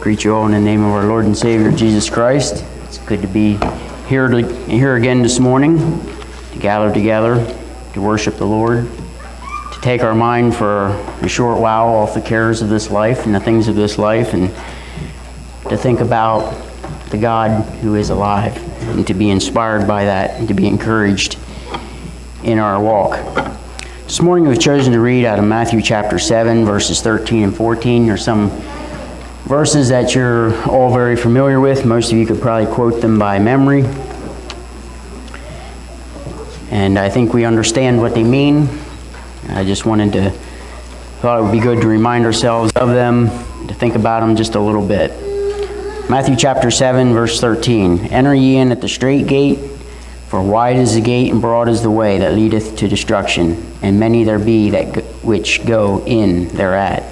Greet you all in the name of our Lord and Savior, Jesus Christ. It's good to be here again this morning, to gather together, to worship the Lord, to take our mind for a short while off the cares of this life and the things of this life, and to think about the God who is alive, and to be inspired by that, and to be encouraged in our walk. This morning we've chosen to read out of Matthew chapter 7, verses 13 and 14. There's some verses that you're all very familiar with. Most of you could probably quote them by memory. And I think we understand what they mean. I just thought it would be good to remind ourselves of them, to think about them just a little bit. Matthew chapter 7, verse 13. Enter ye in at the strait gate, for wide is the gate and broad is the way that leadeth to destruction, and many there be which go in thereat.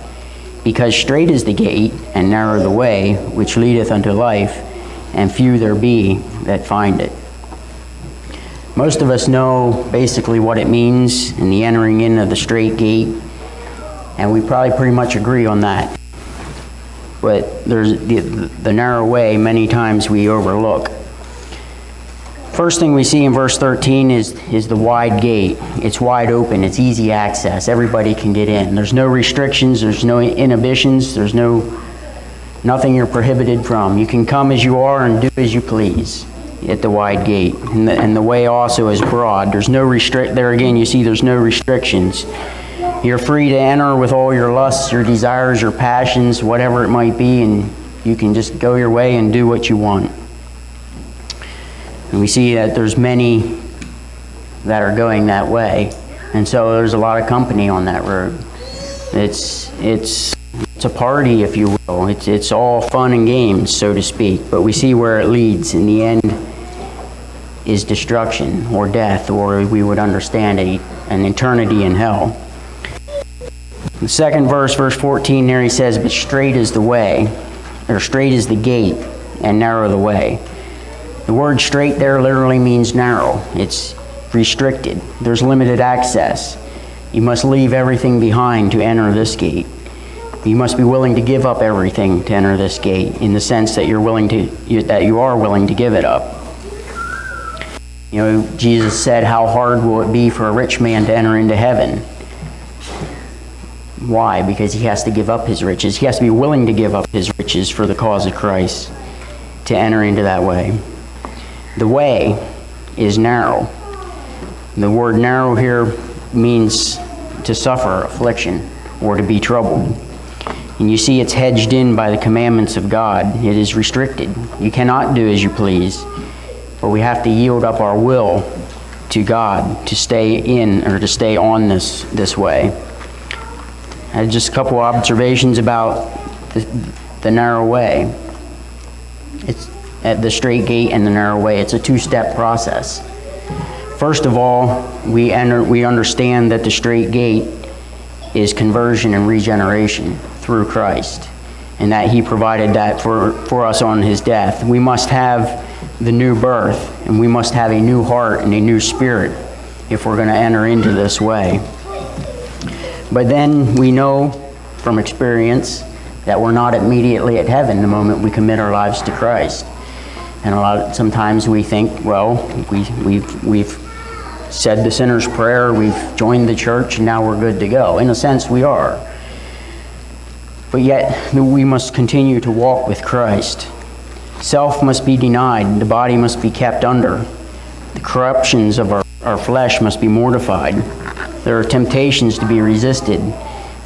Because strait is the gate, and narrow the way, which leadeth unto life, and few there be that find it. Most of us know basically what it means in the entering in of the strait gate, and we probably pretty much agree on that. But there's the narrow way many times we overlook. First thing we see in verse 13 is the wide gate. It's wide open. It's easy access. Everybody can get in. There's no restrictions. There's no inhibitions. There's nothing you're prohibited from. You can come as you are and do as you please at the wide gate. And the way also is broad. There's no there again, you see there's no restrictions. You're free to enter with all your lusts, your desires, your passions, whatever it might be, and you can just go your way and do what you want. And we see that there's many that are going that way. And so there's a lot of company on that road. It's a party, if you will. It's all fun and games, so to speak. But we see where it leads. In the end is destruction or death, or we would understand an eternity in hell. The second verse, verse 14 there, he says, but strait is the way, or strait is the gate, and narrow the way. The word strait there literally means narrow. It's restricted. There's limited access. You must leave everything behind to enter this gate. You must be willing to give up everything to enter this gate, in the sense that you are willing to give it up. You know, Jesus said, how hard will it be for a rich man to enter into heaven? Why? Because he has to give up his riches. He has to be willing to give up his riches for the cause of Christ to enter into that way. The way is narrow. The word narrow here means to suffer affliction or to be troubled. And you see it's hedged in by the commandments of God. It is restricted. You cannot do as you please, but we have to yield up our will to God to stay in or to stay on this way. I had just a couple of observations about the narrow way. It's at the strait gate and the narrow way. It's a two-step process. First of all, we understand that the strait gate is conversion and regeneration through Christ, and that he provided that for us on his death. We must have the new birth, and we must have a new heart and a new spirit if we're going to enter into this way. But then we know from experience that we're not immediately at heaven the moment we commit our lives to Christ. And sometimes we think, well, we've said the sinner's prayer, we've joined the church, and now we're good to go. In a sense, we are. But yet, we must continue to walk with Christ. Self must be denied. The body must be kept under. The corruptions of our flesh must be mortified. There are temptations to be resisted,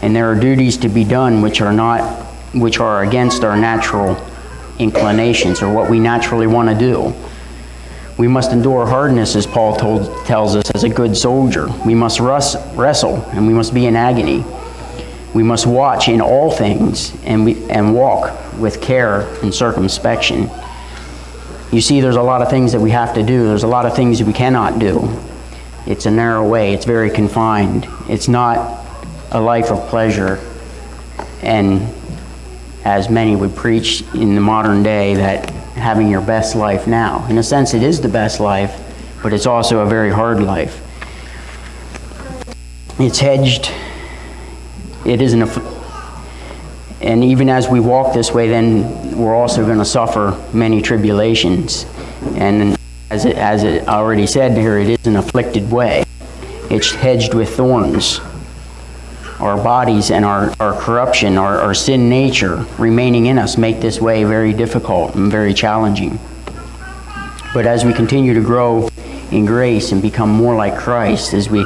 and there are duties to be done which are against our natural inclinations, or what we naturally want to do. We must endure hardness, as Paul tells us, as a good soldier. We must wrestle, and we must be in agony. We must watch in all things, and walk with care and circumspection. You see, there's a lot of things that we have to do. There's a lot of things we cannot do. It's a narrow way. It's very confined. It's not a life of pleasure, and as many would preach in the modern day, that having your best life now. In a sense, it is the best life, but it's also a very hard life. It's hedged. It isn't And even as we walk this way, then we're also going to suffer many tribulations. And as it already said here, it is an afflicted way. It's hedged with thorns. Our bodies and our corruption, our sin nature remaining in us make this way very difficult and very challenging. But as we continue to grow in grace and become more like Christ, as we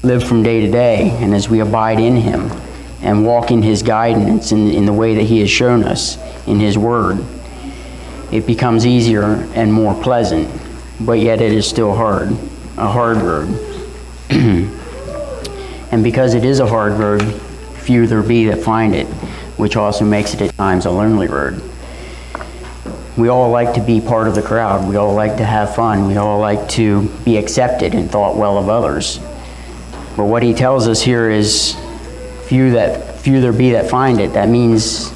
live from day to day, and as we abide in Him and walk in His guidance in the way that He has shown us in His Word, it becomes easier and more pleasant, but yet it is still hard, a hard road. And because it is a hard road, few there be that find it, which also makes it at times a lonely road. We all like to be part of the crowd. We all like to have fun. We all like to be accepted and thought well of others. But what he tells us here is few there be that find it. That means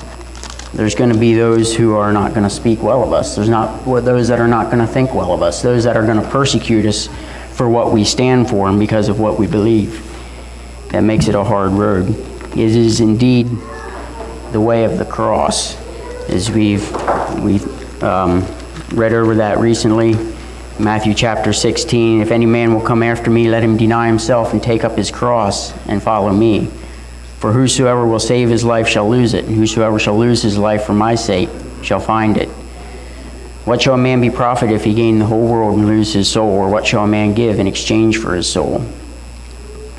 there's going to be those who are not going to speak well of us. There's those that are not going to think well of us. Those that are going to persecute us for what we stand for and because of what we believe. That makes it a hard road. It is indeed the way of the cross. As we've read over that recently, Matthew chapter 16, if any man will come after me, let him deny himself and take up his cross and follow me. For whosoever will save his life shall lose it, and whosoever shall lose his life for my sake shall find it. What shall a man be profited if he gain the whole world and lose his soul? Or what shall a man give in exchange for his soul?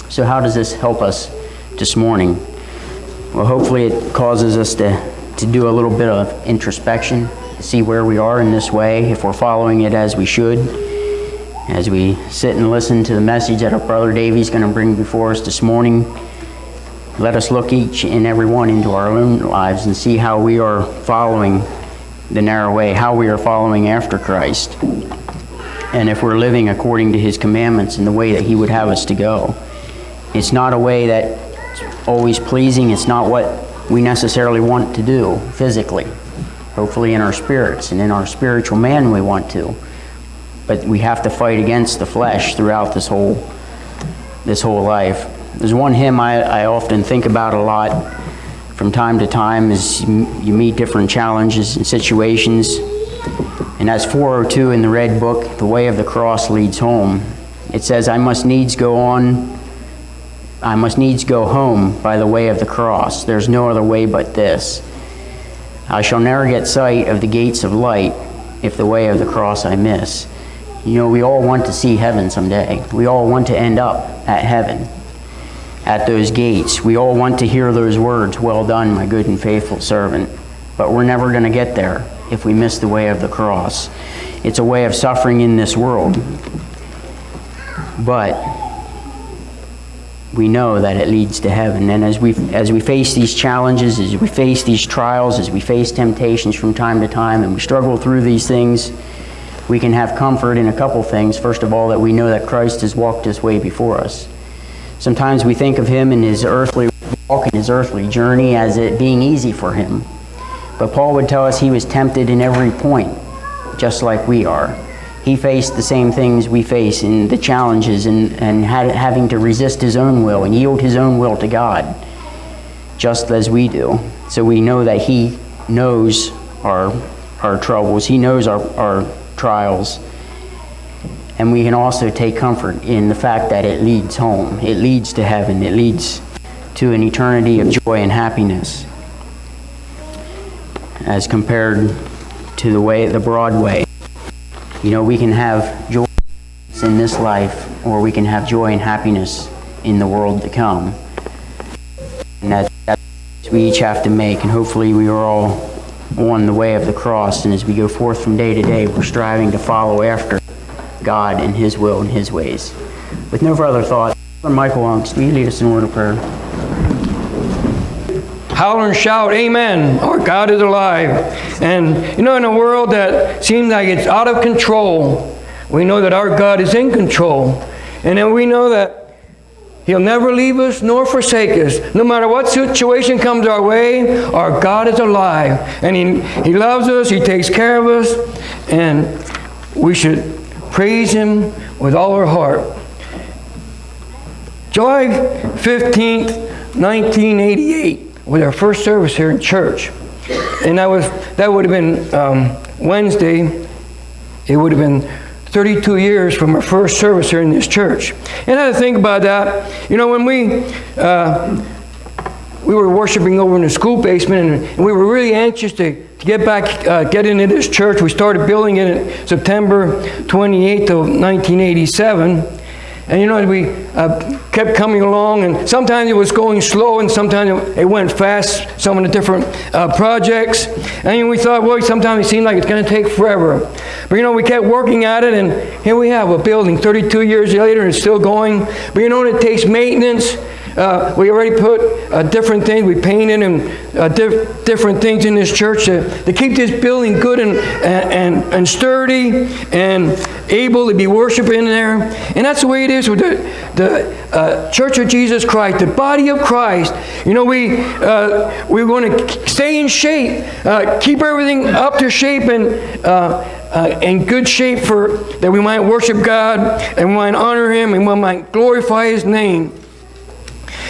So how does this help us this morning? Well, hopefully it causes us to do a little bit of introspection, to see where we are in this way, if we're following it as we should. As we sit and listen to the message that our brother Davey's going to bring before us this morning, let us look each and every one into our own lives and see how we are following the narrow way, how we are following after Christ, and if we're living according to His commandments in the way that He would have us to go. It's not a way that's always pleasing. It's not what we necessarily want to do physically. Hopefully in our spirits and in our spiritual man we want to. But we have to fight against the flesh throughout this whole life. There's one hymn I often think about a lot from time to time as you meet different challenges and situations. And that's 402 in the Red Book, The Way of the Cross Leads Home. It says, I must needs go home by the way of the cross. There's no other way but this. I shall never get sight of the gates of light if the way of the cross I miss. You know, we all want to see heaven someday. We all want to end up at heaven, at those gates. We all want to hear those words, well done, my good and faithful servant. But we're never going to get there if we miss the way of the cross. It's a way of suffering in this world. But we know that it leads to heaven. And as we face these challenges, as we face these trials, as we face temptations from time to time, and we struggle through these things, we can have comfort in a couple things. First of all, that we know that Christ has walked this way before us. Sometimes we think of Him in His earthly walk and His earthly journey as it being easy for Him. But Paul would tell us He was tempted in every point, just like we are. He faced the same things we face in the challenges and having to resist His own will and yield His own will to God, just as we do. So we know that He knows our troubles. He knows our trials. And we can also take comfort in the fact that it leads home. It leads to heaven. It leads to an eternity of joy and happiness, as compared to the broad way. You know, we can have joy in this life, or we can have joy and happiness in the world to come. And that's what we each have to make, and hopefully we are all on the way of the cross, and as we go forth from day to day, we're striving to follow after God and His will and His ways. With no further thought, Michael Unks, will you lead us in a word of prayer? Holler and shout, amen, our God is alive. And you know, in a world that seems like it's out of control, we know that our God is in control. And then we know that He'll never leave us nor forsake us. No matter what situation comes our way, our God is alive. And He loves us, He takes care of us, and we should praise Him with all our heart. July 15th, 1988. was our first service here in church. And that would have been Wednesday. It would have been 32 years from our first service here in this church. And I had to think about that. You know, when we were worshiping over in the school basement, and we were really anxious to get back, get into this church. We started building it in September 28th of 1987. And you know, we kept coming along, and sometimes it was going slow, and sometimes it went fast, some of the different projects. And we thought, well, sometimes it seemed like it's going to take forever. But you know, we kept working at it, and here we have a building 32 years later, and it's still going. But you know, it takes maintenance. We already put different things. We painted and different things in this church to keep this building good and sturdy and able to be worshiping there. And that's the way it is with the Church of Jesus Christ, the body of Christ. You know, we're going to stay in shape, keep everything up to shape and in good shape for that we might worship God and we might honor Him and we might glorify His name.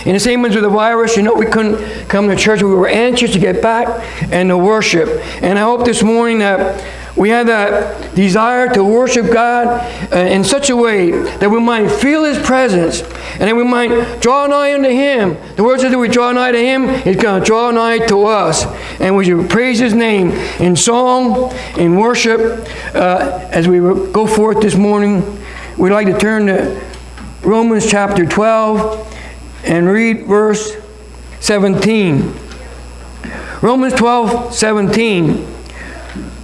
And the same as with the virus, you know, we couldn't come to church. We were anxious to get back and to worship. And I hope this morning that we have that desire to worship God in such a way that we might feel His presence and that we might draw nigh unto Him. The word says that we draw nigh to Him, He's going to draw nigh to us. And we should praise His name in song, in worship. As we go forth this morning, we'd like to turn to Romans chapter 12. And read verse 17. Romans 12:17.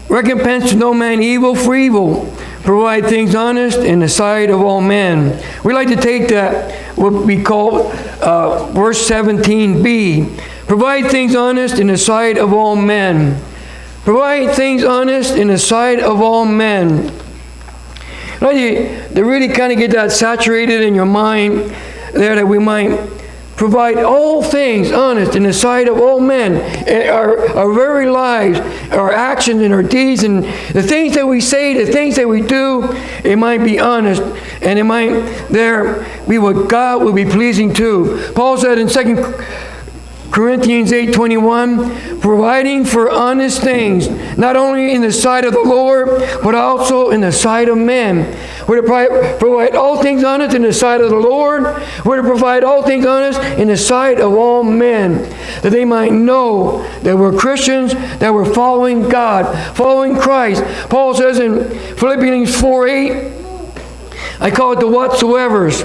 Recompense to no man evil for evil. Provide things honest in the sight of all men. We like to take that, what we call verse 17b. Provide things honest in the sight of all men. Provide things honest in the sight of all men. I'd like to really kind of get that saturated in your mind there, that we might provide all things honest in the sight of all men. Our very lives, our actions and our deeds, and the things that we say, the things that we do, it might be honest, and it might there be what God will be pleasing to. Paul said in 2 Corinthians 8:21, providing for honest things, not only in the sight of the Lord, but also in the sight of men. We're to provide all things honest in the sight of the Lord. We're to provide all things honest in the sight of all men, that they might know that we're Christians, that we're following God, following Christ. Paul says in Philippians 4:8, I call it the whatsoevers.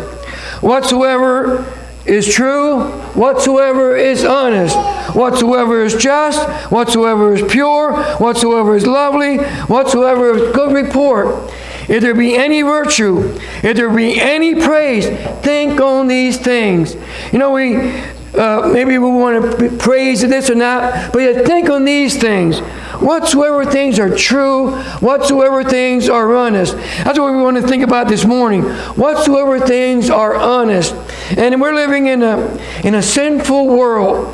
Whatsoever is true, whatsoever is honest, whatsoever is just, whatsoever is pure, whatsoever is lovely, whatsoever is good report. If there be any virtue, if there be any praise, think on these things. You know, maybe we want to praise this or that, but yet think on these things. Whatsoever things are true, whatsoever things are honest. That's what we want to think about this morning. Whatsoever things are honest. And we're living in a sinful world.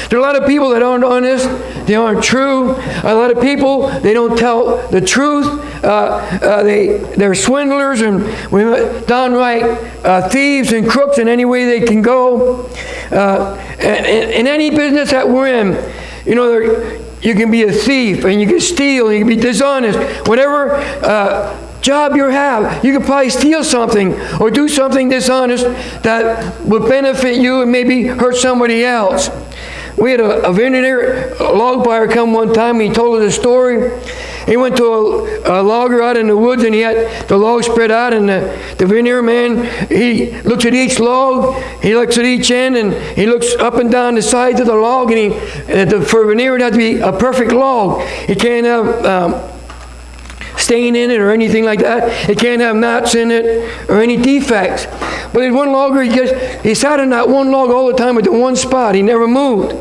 There are a lot of people that aren't honest. They aren't true. A lot of people, they don't tell the truth. They're swindlers and downright thieves and crooks in any way they can go. In any business that we're in, you know, you can be a thief and you can steal and you can be dishonest. Whatever job you have, you could probably steal something or do something dishonest that would benefit you and maybe hurt somebody else. We had a veneer log buyer come one time and he told us a story. He went to a logger out in the woods and he had the log spread out, and the veneer man, he looks at each log, he looks at each end, and he looks up and down the sides of the log, and for a veneer it has to be a perfect log. It can't have stain in it or anything like that. It can't have knots in it or any defects. But in one logger, he sat on that one log all the time at the one spot. He never moved.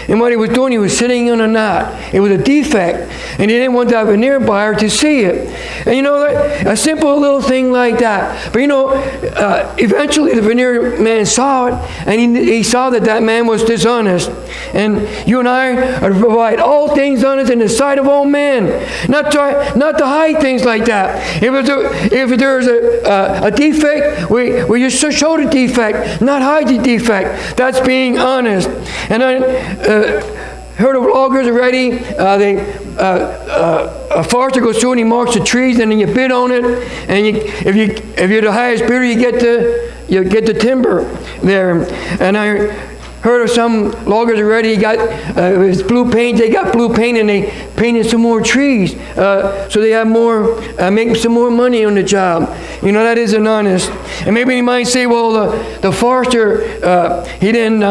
And what he was doing, he was sitting on a knot. It was a defect, and he didn't want the veneer buyer to see it. And you know, a simple little thing like that. But you know, eventually the veneer man saw it, and he saw that that man was dishonest. And you and I are to provide all things honest in the sight of all men, not to hide things like that. If there's a defect, we just show the defect, not hide the defect. That's being honest. And I heard of loggers already. A forester goes through and he marks the trees, and then you bid on it. And if you're the highest bidder, you get the timber there. And I heard of some loggers already got it's blue paint. They got blue paint, and they painted some more trees, so they have more, make some more money on the job. You know, that isn't honest. And maybe you might say, well, the forester he didn't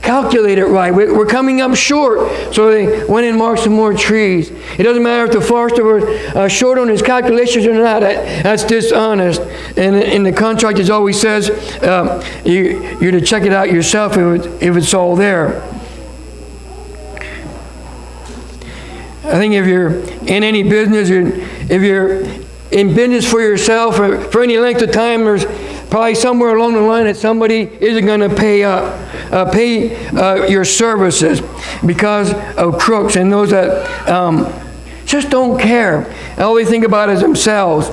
calculate it right. We're coming up short, so they went and marked some more trees. It doesn't matter if the forester was short on his calculations or not. That's dishonest. And in the contract, it always says you're to check it out yourself if it's all there. I think if you're in any business, if you're in business for yourself or for any length of time, there's probably somewhere along the line that somebody isn't going to pay your services because of crooks and those that just don't care. All they think about is themselves.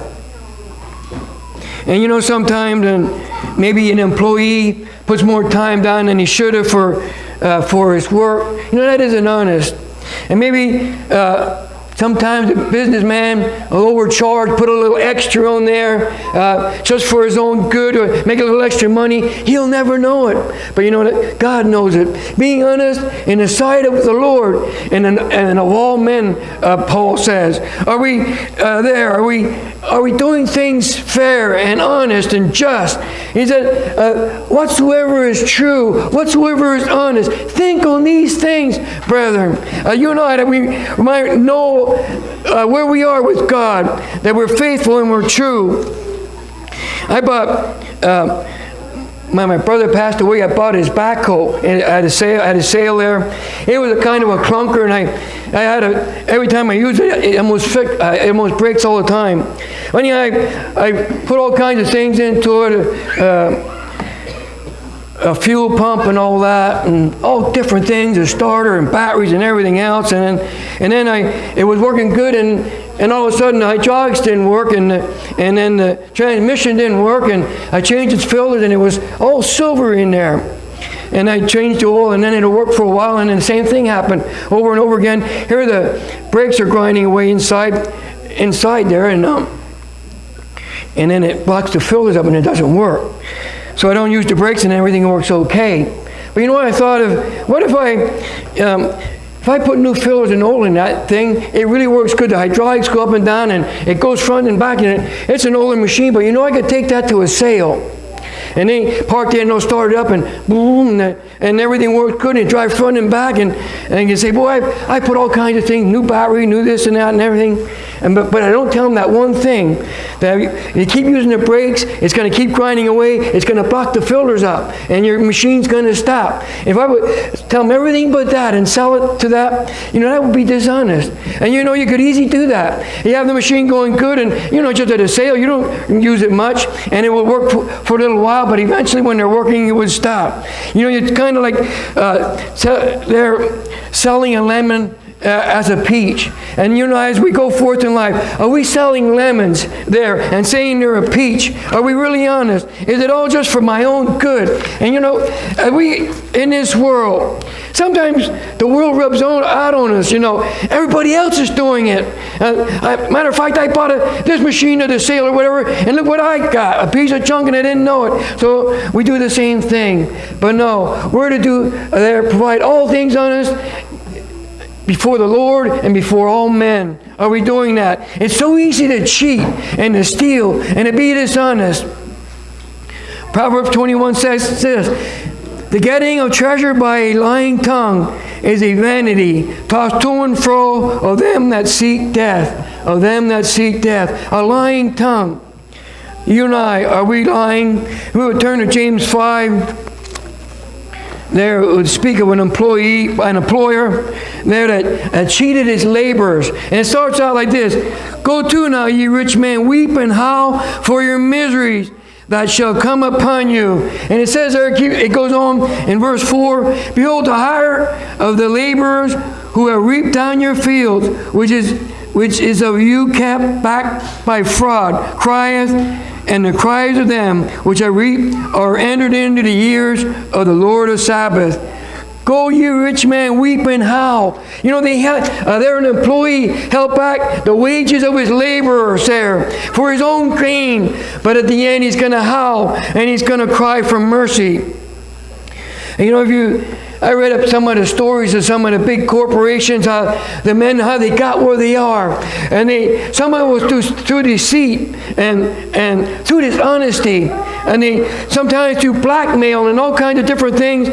And you know, sometimes maybe an employee puts more time down than he should have for his work. You know, that isn't honest. And maybe sometimes a businessman will overcharge, put a little extra on there just for his own good, or make a little extra money. He'll never know it. But you know what? God knows it. Being honest in the sight of the Lord and of all men, Paul says. Are we there? Are we doing things fair and honest and just? He said, whatsoever is true, whatsoever is honest, think on these things, brethren. You and I, that we might know where we are with God, that we're faithful and we're true. I bought, my brother passed away, I bought his backhoe at a sale there. It was a kind of a clunker, and I had every time I use it, it almost breaks all the time. And I put all kinds of things into it, a fuel pump and all that, and all different things, a starter and batteries and everything else. And then it was working good, and all of a sudden the hydraulics didn't work, and then the transmission didn't work, and I changed its filters, and it was all silver in there. And I changed the oil, and then it'll work for a while, and then the same thing happened over and over again. Here the brakes are grinding away inside there, and then it blocks the filters up, and it doesn't work. So I don't use the brakes, and everything works okay. But you know what I thought of? What if I put new filters and oil in that thing? It really works good. The hydraulics go up and down, and it goes front and back, and it's an older machine. But you know, I could take that to a sale, and then park there, and they'll start it up, and boom, and everything works good, and it drives front and back, and you say, boy, I put all kinds of things, new battery, new this and that, and everything. But I don't tell them that one thing, that you keep using the brakes, it's going to keep grinding away, it's going to block the filters up, and your machine's going to stop. If I would tell them everything but that and sell it to that, you know, that would be dishonest. And you know, you could easily do that. You have the machine going good, and you know, just at a sale, you don't use it much, and it will work for a little while, but eventually when they're working, it would stop. You know, it's kind of like they're selling a lemon as a peach. And you know, as we go forth in life, are we selling lemons there and saying they're a peach? Are we really honest? Is it all just for my own good? And you know, we in this world, sometimes the world rubs out on us. You know, everybody else is doing it. Matter of fact, I bought this machine at a sale or whatever, and look what I got, a piece of junk, and I didn't know it. So we do the same thing. But no, we're to provide all things honest before the Lord and before all men. Are we doing that? It's so easy to cheat and to steal and to be dishonest. Proverbs 21 says this, the getting of treasure by a lying tongue is a vanity, tossed to and fro of them that seek death. Of them that seek death. A lying tongue. You and I, are we lying? We would turn to James 5, there would speak of an employer there that cheated his laborers. And it starts out like this: "Go to now, ye rich men, weep and howl for your miseries that shall come upon you." And it says there, it goes on in verse 4, "Behold, the hire of the laborers who have reaped down your fields, which is of you kept back by fraud, crieth, and the cries of them which have reaped are entered into the years of the Lord of Sabaoth. Go, ye rich man, weep and howl." You know, they're an employee, held back the wages of his laborers there for his own gain. But at the end, he's going to howl and he's going to cry for mercy. And you know, I read up some of the stories of some of the big corporations, how they got where they are. And some of it was through deceit and through dishonesty. And sometimes through blackmail and all kinds of different things,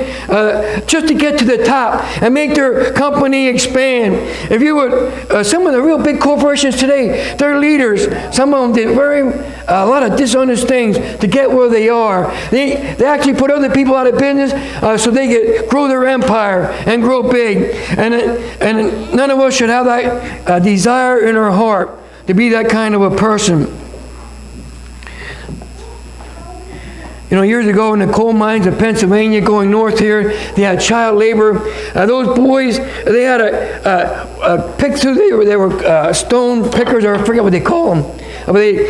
just to get to the top and make their company expand. If you would, some of the real big corporations today, their leaders, some of them did a lot of dishonest things to get where they are. They actually put other people out of business so they could grow their empire and grow big. And none of us should have that desire in our heart to be that kind of a person. You know, years ago in the coal mines of Pennsylvania, going north here, they had child labor. Those boys, they had a pick through. They were stone pickers, or I forget what they call them. But they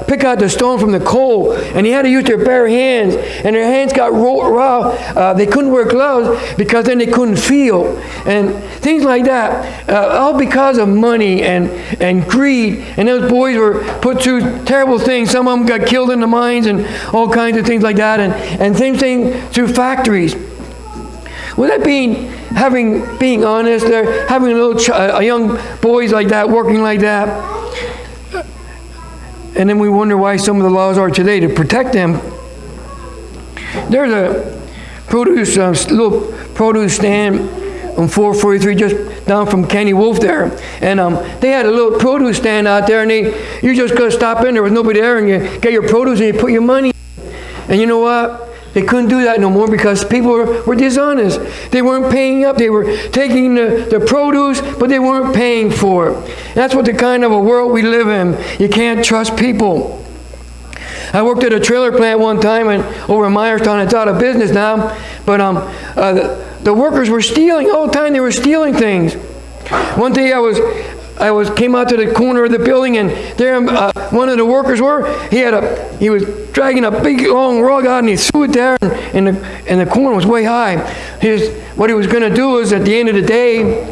pick out the stone from the coal, and they had to use their bare hands, and their hands got raw. They couldn't wear gloves because then they couldn't feel, and things like that. All because of money and greed. And those boys were put through terrible things. Some of them got killed in the mines and all kinds of things like that, and same thing through factories. Would that being honest, they're having young boys like that, working like that. And then we wonder why some of the laws are today to protect them. There's a little produce stand on 443 just down from Kenny Wolf there. And they had a little produce stand out there, and you just got to stop in there with nobody there, and you get your produce and you put your money in. And you know what? They couldn't do that no more because people were dishonest. They weren't paying up. They were taking the produce, but they weren't paying for it. And that's what the kind of a world we live in. You can't trust people. I worked at a trailer plant one time over in Myerstown. It's out of business now. But the workers were stealing all the time. They were stealing things. One day I came out to the corner of the building, and there one of the workers he was dragging a big long rug out, and he threw it there, and the corner was way high. What he was going to do is, at the end of the day,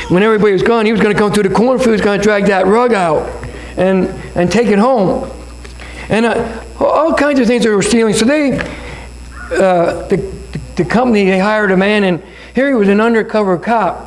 when everybody was gone, he was going to come through the cornfield, he was going to drag that rug out and take it home. And all kinds of things they were stealing. So the company, they hired a man, and here he was an undercover cop.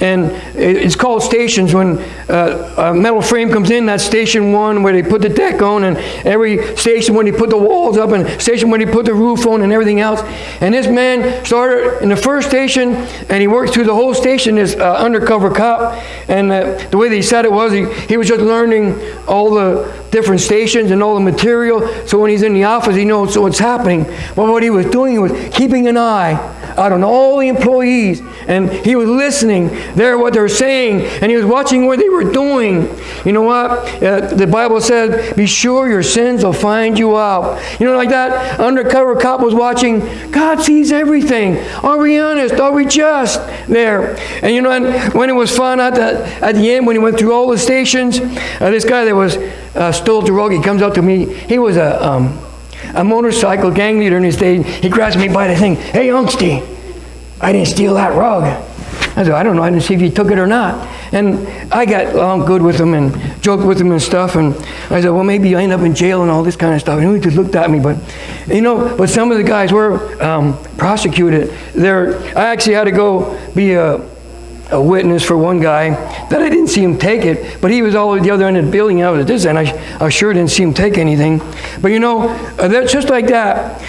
And it's called stations. When a metal frame comes in, that's station one, where they put the deck on, and every station when they put the walls up, and station when they put the roof on, and everything else. And this man started in the first station, and he worked through the whole station, this undercover cop. And the way they said it was, he was just learning all the different stations and all the material, so when he's in the office, he knows what's happening. But what he was doing was keeping an eye out on all the employees, and he was listening there what they're saying, and he was watching what they were doing. You know what? The Bible says, be sure your sins will find you out. You know, like that undercover cop was watching. God sees everything. Are we honest? Are we just there? And you know, when it was found out that at the end, when he went through all the stations, this guy that was stole the rug, he comes up to me. He was a motorcycle gang leader in his day. He grabs me by the thing. Hey, Unksty, I didn't steal that rug. I said, I don't know. I didn't see if you took it or not. And I got along good with him and joked with him and stuff. And I said, well, maybe you end up in jail and all this kind of stuff. And he just looked at me. But, you know, but some of the guys were prosecuted. I actually had to go be a witness for one guy that I didn't see him take it, but he was all at the other end of the building. I was at this end. I sure didn't see him take anything. But you know, that's just like that.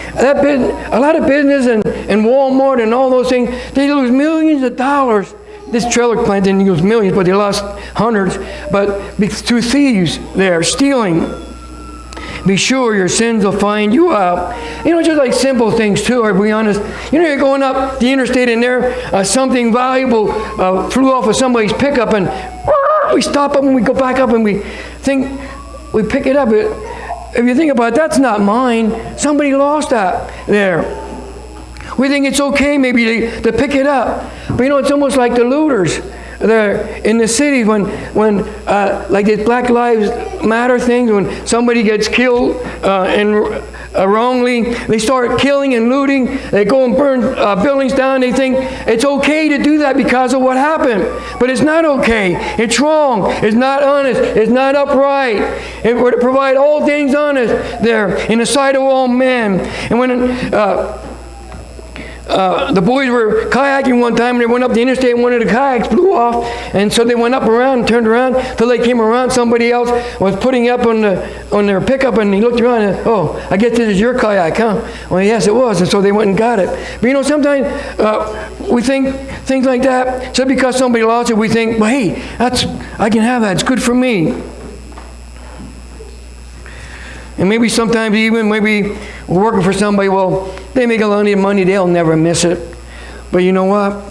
A lot of business and Walmart and all those things, they lose millions of dollars. This trailer plant didn't lose millions, but they lost hundreds. But through thieves, they're stealing. be sure your sins will find you out. Just like simple things too, I'll be honest. You're going up the interstate and there, something valuable flew off of somebody's pickup, and we stop up and we go back up and we pick it up. If you think about it, that's not mine. Somebody lost that there. We think it's okay maybe to pick it up. But it's almost like the looters there in the cities when like these Black Lives Matter things, when somebody gets killed wrongly, they start killing and looting. They go and burn buildings down. They think it's okay to do that because of what happened. But it's not okay. It's wrong. It's not honest. It's not upright. It were to provide all things honest there in the sight of all men. And when the boys were kayaking one time, and they went up the interstate, and one of the kayaks blew off, and so they went up around and turned around. Till they came around, somebody else was putting up on their pickup, and he looked around and, "Oh, I guess this is your kayak, huh?" Well, yes, it was, and so they went and got it. But sometimes we think things like that. So because somebody lost it, we think, "Well, hey, I can have that. It's good for me." And maybe sometimes maybe we're working for somebody, well, they make a lot of money, they'll never miss it. But you know what?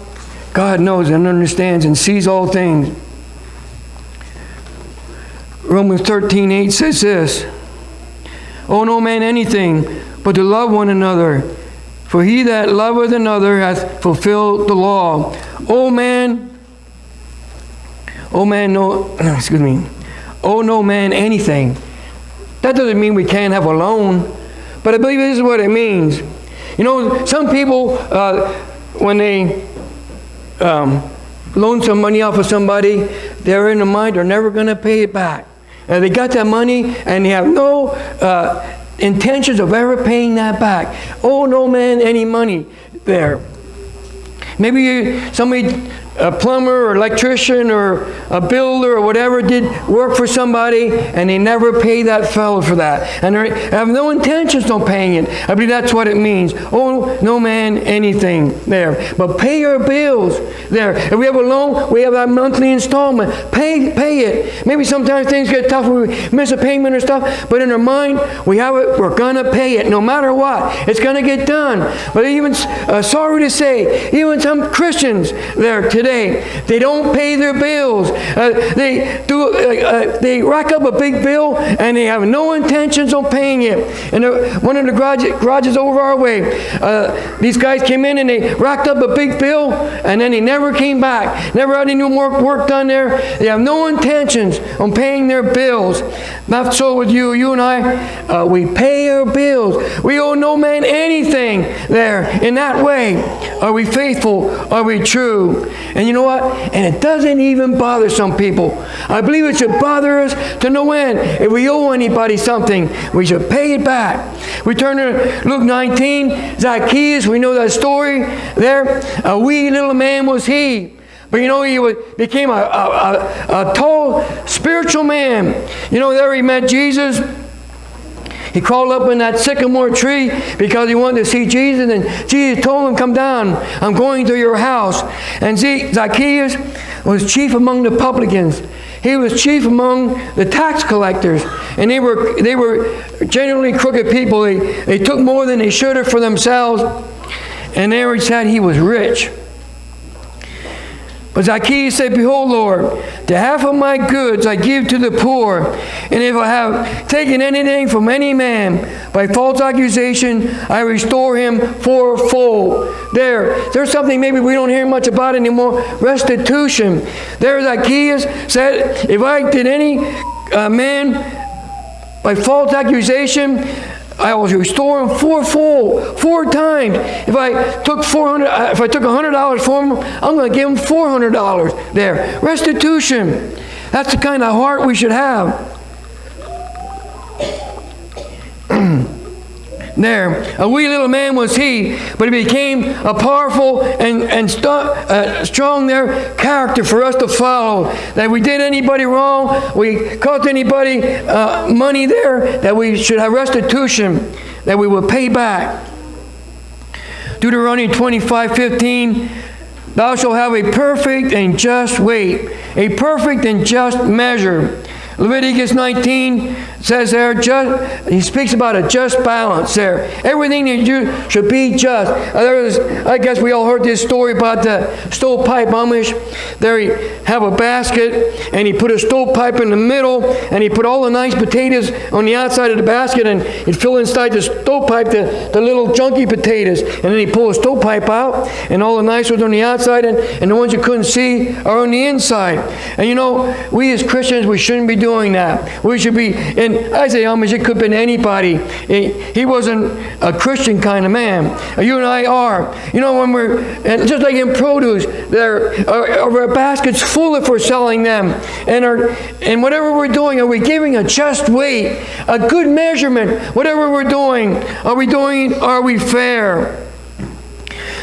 God knows and understands and sees all things. Romans 13:8 says this, "Owe no man anything but to love one another, for he that loveth another hath fulfilled the law. Owe no man anything." That doesn't mean we can't have a loan, but I believe this is what it means. Some people, when they loan some money off of somebody, they're in their mind they're never going to pay it back. They got that money and they have no intentions of ever paying that back. Owe no man any money there. Maybe somebody, a plumber or electrician or a builder or whatever, did work for somebody and they never pay that fellow for that. And they have no intentions of paying it. I believe that's what it means. Owe no man anything there. But pay your bills there. If we have a loan, we have that monthly installment. Pay it. Maybe sometimes things get tough when we miss a payment or stuff, but in our mind, we have it, we're going to pay it no matter what. It's going to get done. But even, sorry to say, even some Christians there today, they don't pay their bills. They rack up a big bill and they have no intentions of paying it. And one of the garages over our way, these guys came in and they racked up a big bill and then they never came back. Never had any more work done there. They have no intentions on paying their bills. Not so with you. You and I, we pay our bills. We owe no man anything there. In that way, are we faithful? Are we true? And you know what? And it doesn't even bother some people. I believe it should bother us to no end. If we owe anybody something, we should pay it back. We turn to Luke 19, Zacchaeus, we know that story there. A wee little man was he. But he became a tall spiritual man. There he met Jesus. He crawled up in that sycamore tree because he wanted to see Jesus, and Jesus told him, "Come down, I'm going to your house." And Zacchaeus was chief among the publicans. He was chief among the tax collectors, and they were generally crooked people. They took more than they should have for themselves, and there he said he was rich. But Zacchaeus said, "Behold, Lord, the half of my goods I give to the poor, and if I have taken anything from any man by false accusation, I restore him fourfold." There's something maybe we don't hear much about anymore, restitution. There Zacchaeus said, if I did any man by false accusation, I will restore him fourfold, 4 times. If I took $100 from him, I'm going to give him $400 there. Restitution. That's the kind of heart we should have. There, a wee little man was he, but he became a powerful and strong there character for us to follow. That we did anybody wrong, we cost anybody money there, that we should have restitution, that we will pay back. Deuteronomy 25:15. Thou shalt have a perfect and just weight, a perfect and just measure. Leviticus 19, says there, he speaks about a just balance there. Everything that you do should be just. I guess we all heard this story about the stovepipe Amish. There he have a basket, and he put a stovepipe in the middle, and he put all the nice potatoes on the outside of the basket, and he'd fill inside the stovepipe the little junky potatoes. And then he pull a stovepipe out, and all the nice ones on the outside, and the ones you couldn't see are on the inside. And you know, we as Christians, we shouldn't be doing that. We should be, and I say Amish, it could have been anybody. He wasn't a Christian kind of man. You and I are. You know, when we're, and just like in produce, our baskets full if we're selling them. And whatever we're doing, are we giving a just weight, a good measurement? Whatever we're doing, are we fair?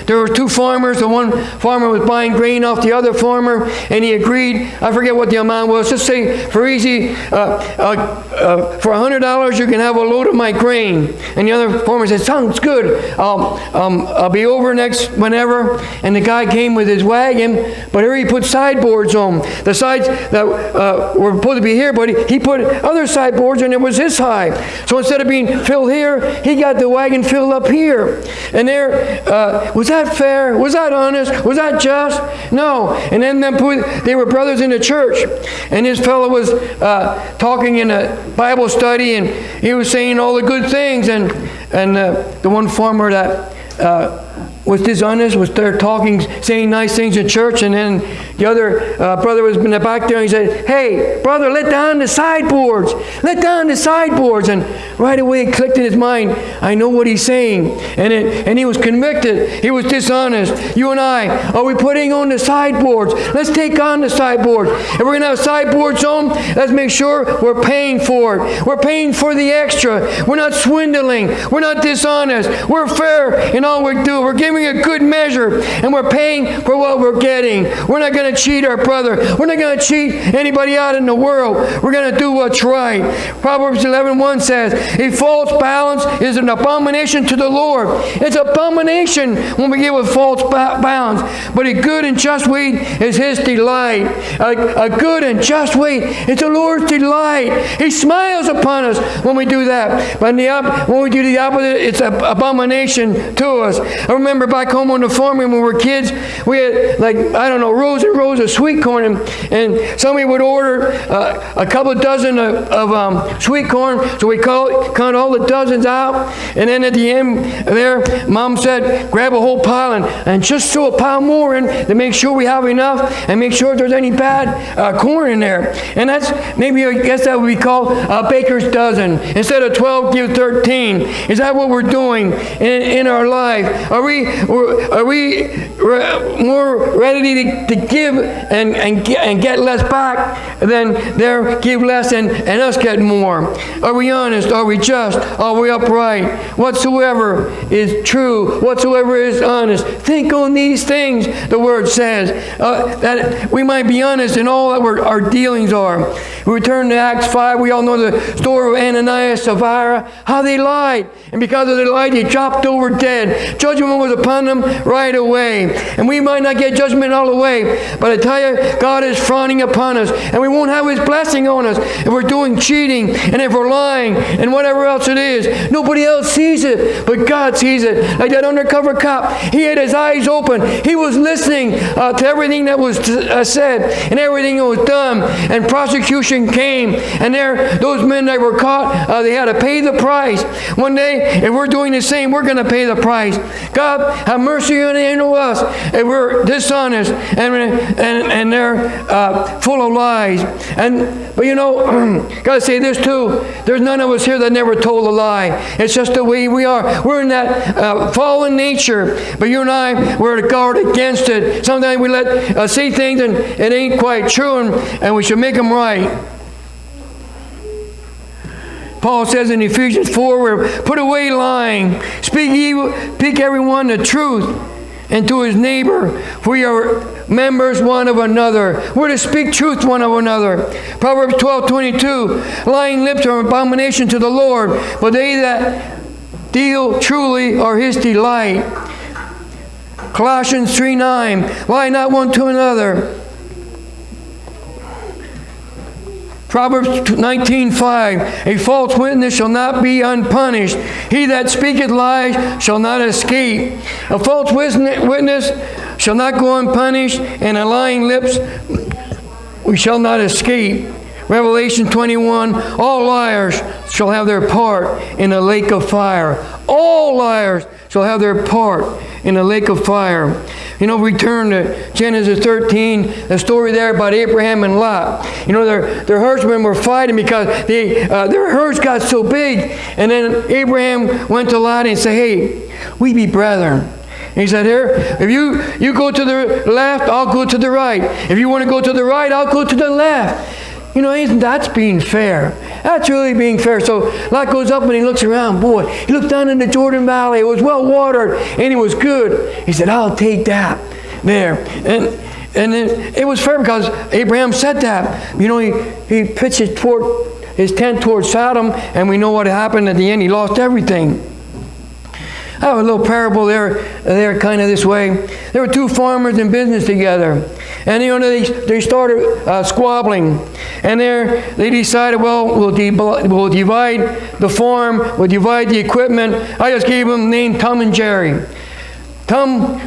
There were two farmers. The one farmer was buying grain off the other farmer, and he agreed. I forget what the amount was. Let's say for easy, for $100 you can have a load of my grain. And the other farmer said, "Sounds good. I'll be over next whenever." And the guy came with his wagon, but here he put sideboards on. The sides that were supposed to be here, but he put other sideboards, and it was his side. So instead of being filled here, he got the wagon filled up here. And there was that fair? Was that honest? Was that just? No. And then they were brothers in the church. And this fellow was talking in a Bible study, and he was saying all the good things. And the one farmer that was dishonest was there talking, saying nice things in church. And then the other brother was in the back there, and he said, "Hey, brother, let down the sideboards. Let down the sideboards." And right away it clicked in his mind, I know what he's saying. And he was convicted. He was dishonest. You and I, are we putting on the sideboards? Let's take on the sideboards. If we're going to have sideboards on, let's make sure we're paying for it. We're paying for the extra. We're not swindling. We're not dishonest. We're fair in all we do. We're giving a good measure, and we're paying for what we're getting. We're not going to cheat our brother. We're not going to cheat anybody out in the world. We're going to do what's right. Proverbs 11:1 says, "A false balance is an abomination to the Lord." It's abomination when we give a false balance. But a good and just weight is His delight. A good and just weight is the Lord's delight. He smiles upon us when we do that. But when we do the opposite, it's an abomination to us. I remember back home on the farm when we were kids, we had rows and rows of sweet corn, and somebody would order a couple of dozen of sweet corn, so we count all the dozens out, and then at the end there, Mom said, grab a whole pile and just throw a pile more in to make sure we have enough and make sure if there's any bad corn in there. And that's, maybe I guess that would be called a baker's dozen. Instead of 12, give 13. Is that what we're doing in our life? Are we more ready to give and get less back than give less and us get more? Are we honest? Are we just? Are we upright? Whatsoever is true, whatsoever is honest, think on these things, the Word says, that we might be honest in all that our dealings are. We return to Acts 5. We all know the story of Ananias and Sapphira, how they lied. And because of their lie, they dropped over dead. Judgment was upon them right away. And we might not get judgment all the way, but I tell you, God is frowning upon us. And we won't have His blessing on us if we're doing cheating and if we're lying and whatever else it is. Nobody else sees it, but God sees it. Like that undercover cop, he had his eyes open. He was listening to everything that was said and everything that was done. And prosecution came. And those men that were caught, they had to pay the price. One day, if we're doing the same, we're going to pay the price. God, have mercy on us if we're dishonest and they're full of lies. But you know, got to say this too. There's none of us here that never told a lie. It's just the way we are. We're in that fallen nature. But you and I, we're to guard against it. Sometimes we say things and it ain't quite true, and we should make them right. Paul says in Ephesians 4, put away lying, speak everyone the truth, and to his neighbor, for we are members one of another. We're to speak truth one of another. Proverbs 12:22, lying lips are an abomination to the Lord, but they that deal truly are His delight. Colossians 3:9, lie not one to another, Proverbs 19:5, a false witness shall not be unpunished. He that speaketh lies shall not escape. A false witness shall not go unpunished, and a lying lips we shall not escape. Revelation 21, all liars shall have their part in a lake of fire. All liars shall have their part in a lake of fire. You know, we turn to Genesis 13, the story there about Abraham and Lot. You know, their herdsmen were fighting because their herds got so big. And then Abraham went to Lot and said, hey, we be brethren. And he said, here, if you go to the left, I'll go to the right. If you want to go to the right, I'll go to the left. You know, that's being fair. That's really being fair. So Lot goes up and he looks around. Boy, he looked down in the Jordan Valley. It was well watered and it was good. He said, I'll take that there. And it was fair because Abraham said that. You know, he pitched his tent towards Sodom, and we know what happened at the end. He lost everything. I have a little parable there kind of this way. There were two farmers in business together. And you know, they started squabbling. And they decided, well, we'll divide the farm, we'll divide the equipment. I just gave them the name Tom and Jerry. Tom,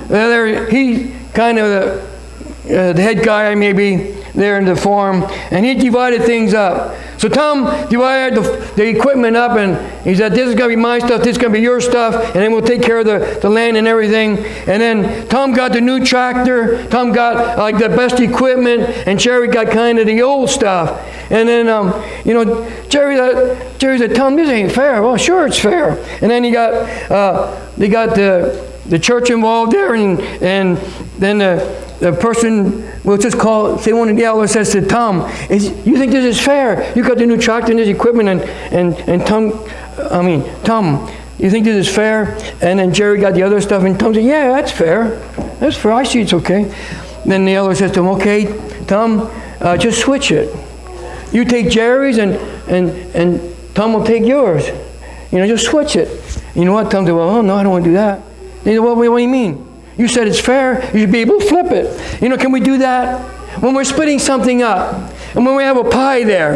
he kind of the head guy maybe there in the farm, and he divided things up. So Tom divided the equipment up, and he said, this is going to be my stuff, this is going to be your stuff, and then we'll take care of the land and everything. And then Tom got the new tractor, Tom got like the best equipment, and Jerry got kind of the old stuff. And then, you know, Jerry said, Tom, this ain't fair. Well, sure it's fair. And then they got the church involved there, and then the person, we'll just say one of the elders says to Tom, you think this is fair? You got the new tractor and this equipment, and Tom, you think this is fair? And then Jerry got the other stuff, and Tom said, yeah, that's fair. That's fair. I see it's okay. Then the elder says to him, okay, Tom, just switch it. You take Jerry's, and Tom will take yours. You know, just switch it. You know what? Tom said, well, oh, no, I don't want to do that. They said, well, what do you mean? You said it's fair. You should be able to flip it. You know, can we do that? When we're splitting something up, and when we have a pie there,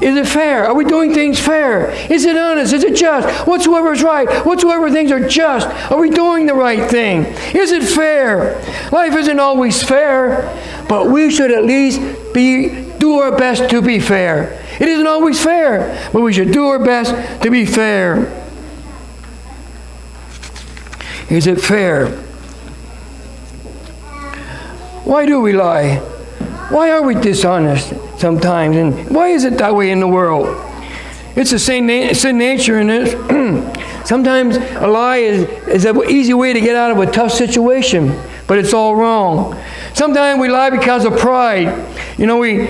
is it fair? Are we doing things fair? Is it honest? Is it just? Whatsoever is right, whatsoever things are just, are we doing the right thing? Is it fair? Life isn't always fair, but we should at least do our best to be fair. It isn't always fair, but we should do our best to be fair. Is it fair? Why do we lie? Why are we dishonest sometimes? And why is it that way in the world? It's the same sin nature in it. Sometimes a lie is an easy way to get out of a tough situation, but it's all wrong. Sometimes we lie because of pride. You know, we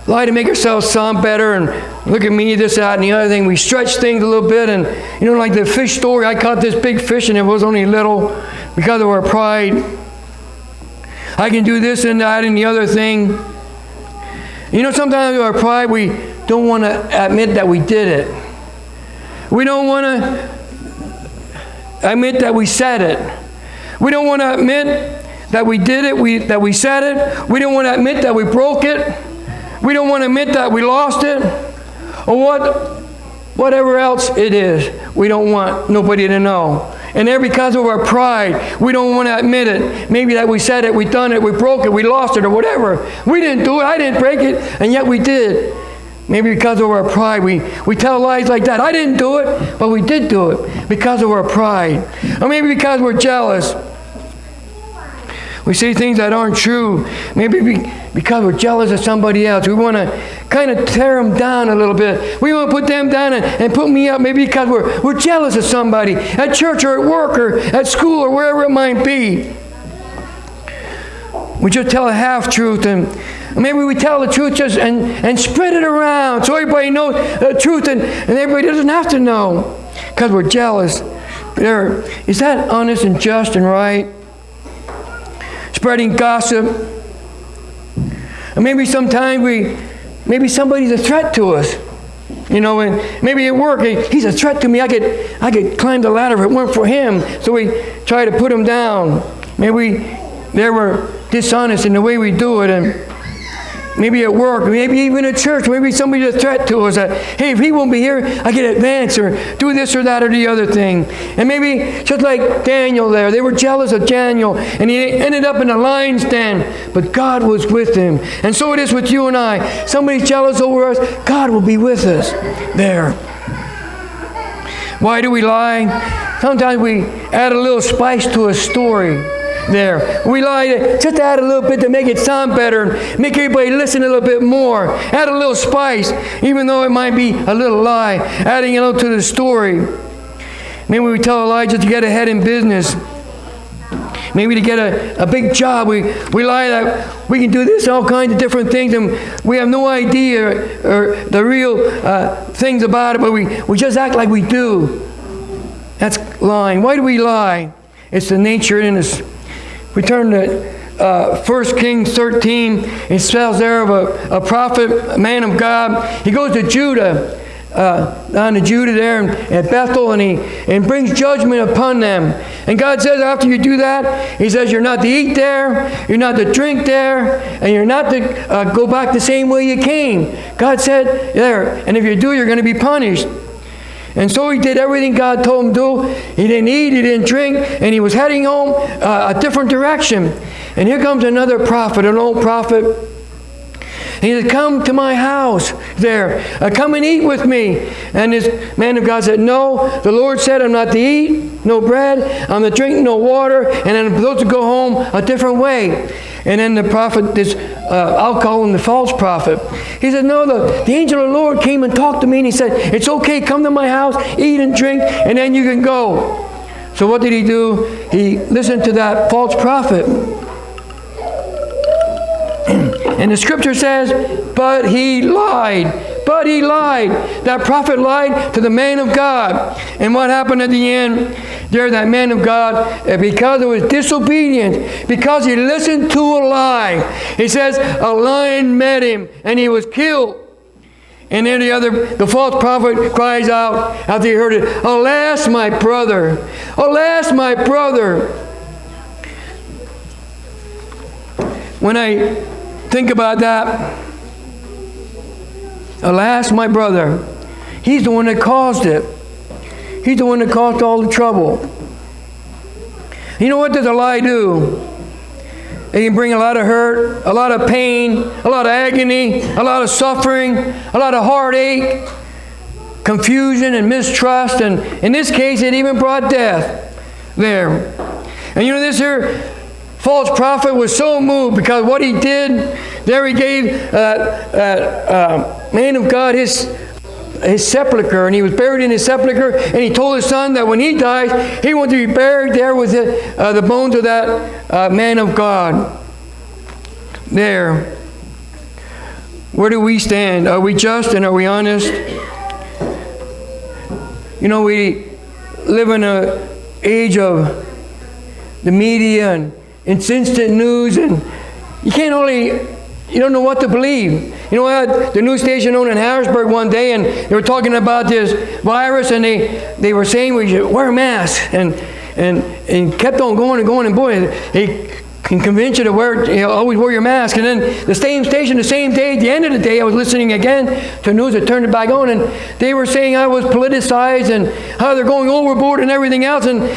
lie to make ourselves sound better, and look at me, this, that, and the other thing. We stretch things a little bit, and you know, like the fish story, I caught this big fish and it was only little because of our pride. I can do this and that and the other thing. You know, sometimes with our pride, we don't want to admit that we did it. We don't want to admit that we said it. We don't want to admit that we did it, that we said it. We don't want to admit that we broke it. We don't want to admit that we lost it. Or whatever else it is, we don't want nobody to know. And there, because of our pride, we don't want to admit it. Maybe that we said it, we done it, we broke it, we lost it, or whatever. We didn't do it, I didn't break it, and yet we did. Maybe because of our pride, we tell lies like that. I didn't do it, but we did do it because of our pride. Or maybe because we're jealous. We say things that aren't true. Maybe because we're jealous of somebody else. We want to kind of tear them down a little bit. We want to put them down and put me up. Maybe because we're jealous of somebody at church or at work or at school or wherever it might be. We just tell a half-truth, and maybe we tell the truth just and spread it around so everybody knows the truth, and everybody doesn't have to know because we're jealous. Is that honest and just and right? Spreading gossip. And maybe sometimes maybe somebody's a threat to us. You know, and maybe at work, he's a threat to me. I could climb the ladder if it weren't for him. So we try to put him down. Maybe they were dishonest in the way we do it. And maybe at work, maybe even at church, maybe somebody's a threat to us that, hey, if he won't be here, I get advance or do this or that or the other thing. And maybe just like Daniel there, they were jealous of Daniel and he ended up in a lion's den, but God was with him. And so it is with you and I. Somebody's jealous over us, God will be with us there. Why do we lie? Sometimes we add a little spice to a story there. We lie just to add a little bit to make it sound better and make everybody listen a little bit more. Add a little spice, even though it might be a little lie, adding a little to the story. Maybe we tell a lie just to get ahead in business. Maybe to get a big job. We lie that we can do this, all kinds of different things, and we have no idea or the real things about it, but we just act like we do. That's lying. Why do we lie? It's the nature in us. We turn to 1 Kings 13. It spells there of a prophet, a man of God. He goes to Judah, down to Judah there at Bethel, and brings judgment upon them. And God says after you do that, He says you're not to eat there, you're not to drink there, and you're not to go back the same way you came. God said there, and if you do, you're going to be punished. And so he did everything God told him to do. He didn't eat, he didn't drink, and he was heading home a different direction. And here comes another prophet, an old prophet. And he said, come to my house there. Come and eat with me. And this man of God said, no, the Lord said I'm not to eat no bread, I'm to drink no water, and I'm supposed to go home a different way. And then the prophet, I'll call him the false prophet. He said, no, the angel of the Lord came and talked to me, and he said, it's okay, come to my house, eat and drink, and then you can go. So what did he do? He listened to that false prophet. And the scripture says, but he lied. But he lied. That prophet lied to the man of God. And what happened at the end? There, that man of God, because of his disobedience, because he listened to a lie, he says, a lion met him and he was killed. And then the false prophet cries out after he heard it, alas, my brother! Alas, my brother! When I think about that, alas, my brother, he's the one that caused it. He's the one that caused all the trouble. You know what does a lie do? It can bring a lot of hurt, a lot of pain, a lot of agony, a lot of suffering, a lot of heartache, confusion and mistrust, and in this case it even brought death there. And you know, this here false prophet was so moved because what he did, there he gave man of God his sepulcher, and he was buried in his sepulcher, and he told his son that when he dies, he wanted to be buried there with the bones of that man of God. There. Where do we stand? Are we just and are we honest? You know, we live in an age of the media and it's instant news, and you don't know what to believe. You know, I had the news station on in Harrisburg one day, and they were talking about this virus, and they were saying we should wear masks, and kept on going and going, and boy, they can convince you to always wear your mask. And then the same station, the same day, at the end of the day, I was listening again to news that turned it back on, and they were saying I was politicized and how they're going overboard and everything else. And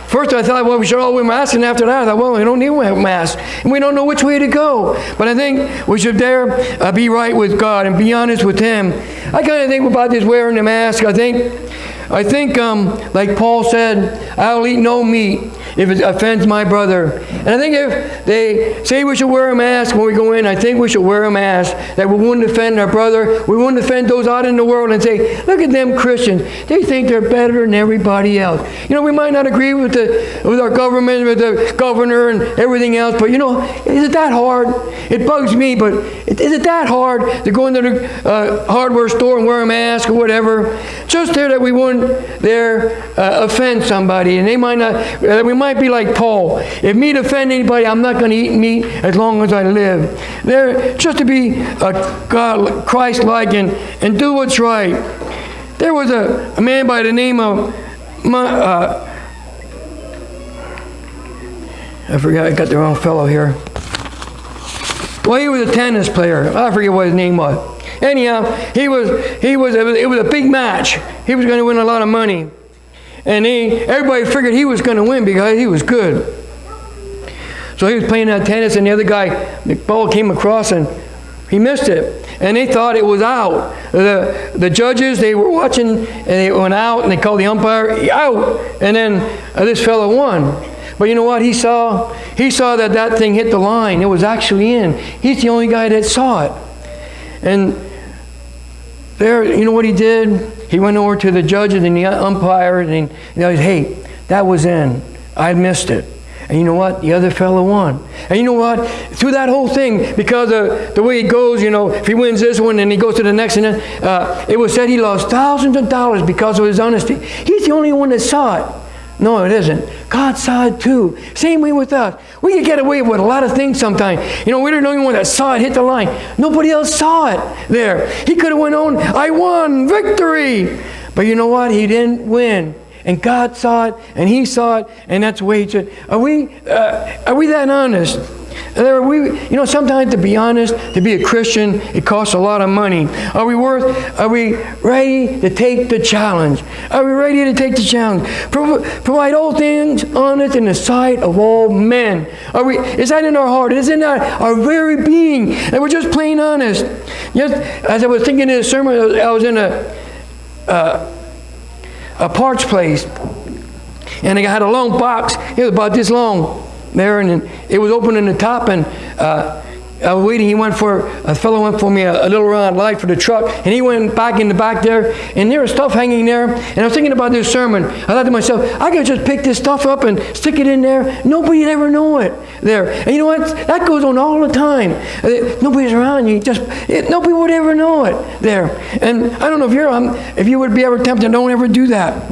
first I thought, well, we should all wear masks, and after that I thought, well, we don't need to wear masks, and we don't know which way to go. But I think we should dare be right with God and be honest with Him. I kind of think about this wearing the mask. I think like Paul said, I'll eat no meat if it offends my brother. And I think if they say we should wear a mask when we go in, I think we should wear a mask that we wouldn't offend our brother. We wouldn't offend those out in the world and say, look at them Christians. They think they're better than everybody else. You know, we might not agree with our government, with the governor and everything else, but you know, is it that hard? It bugs me, but is it that hard to go into the hardware store and wear a mask or whatever? Just there that we wouldn't offend somebody, and they might not. We might be like Paul. If meat offend anybody, I'm not going to eat meat as long as I live. There, just to be Christ-like and do what's right. There was a man by the name of I forgot. I got the wrong fellow here. Well, he was a tennis player. I forget what his name was. Anyhow, it was a big match. He was going to win a lot of money. And everybody figured he was going to win because he was good. So he was playing that tennis, and the other guy, the ball came across, and he missed it. And they thought it was out. The judges, they were watching, and they went out, and they called the umpire, out. And then this fellow won. But you know what he saw? He saw that thing hit the line. It was actually in. He's the only guy that saw it. And there, you know what he did? He went over to the judges and the umpire, and he said, hey, that was in. I missed it. And you know what? The other fellow won. And you know what? Through that whole thing, because of the way it goes, you know, if he wins this one and he goes to the next, and then it was said he lost thousands of dollars because of his honesty. He's the only one that saw it. No, it isn't. God saw it too. Same way with us. We can get away with a lot of things sometimes. You know, we're the only one that saw it hit the line. Nobody else saw it there. He could have went on, I won, victory. But you know what? He didn't win. And God saw it, and He saw it, and that's the way He said. Are we that honest? You know, sometimes to be honest, to be a Christian, it costs a lot of money. Are we ready to take the challenge? Are we ready to take the challenge? Provide all things honest in the sight of all men. Is that in our heart? Is in our very being that we're just plain honest? Just as I was thinking in this sermon, I was in a parts place, and I had a long box. It was about this long there, and it was open in the top, and I was waiting. A fellow went for me a little round light for the truck, and he went back in the back there, and there was stuff hanging there, and I was thinking about this sermon. I thought to myself, I could just pick this stuff up and stick it in there. Nobody'd ever know it there. And you know what? That goes on all the time. Nobody's around you. Nobody would ever know it there. And I don't know if you would be ever tempted, don't ever do that.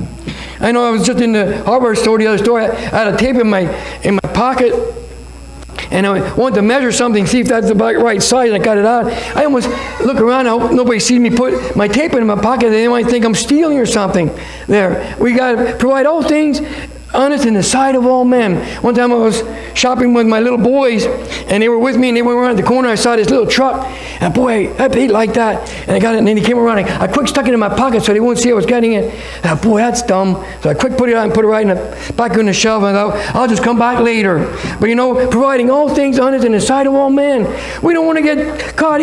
I know I was just in the hardware store the other store. I had a tape in my pocket, and I wanted to measure something, see if that's the right size, and I got it out. I almost look around, I hope nobody sees me put my tape in my pocket. They might think I'm stealing or something. There. We got to provide all things honest in the sight of all men. One time I was shopping with my little boys, and they were with me, and they went around the corner. I saw this little truck, and boy, I paid like that. And I got it, and then he came around. I quick stuck it in my pocket so they wouldn't see I was getting it. And boy, that's dumb. So I quick put it on and put it right back on the shelf, and I thought, I'll just come back later. But you know, providing all things honest in the sight of all men. We don't want to get caught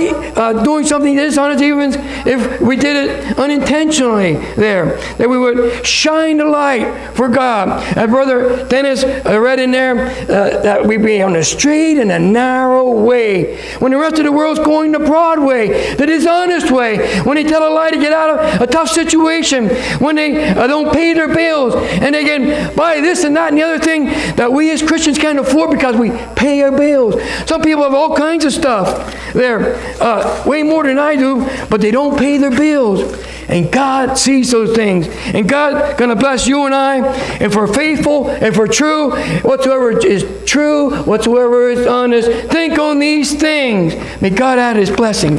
doing something dishonest, even if we did it unintentionally there. That we would shine the light for God. Brother Dennis read in there that we be on the straight and the narrow way. When the rest of the world's going the broad way, the dishonest way, when they tell a lie to get out of a tough situation, when they don't pay their bills, and they can buy this and that and the other thing that we as Christians can't afford because we pay our bills. Some people have all kinds of stuff there, way more than I do, but they don't pay their bills. And God sees those things. And God's going to bless you and I if we're faithful, if we're true, whatsoever is true, whatsoever is honest. Think on these things. May God add His blessing.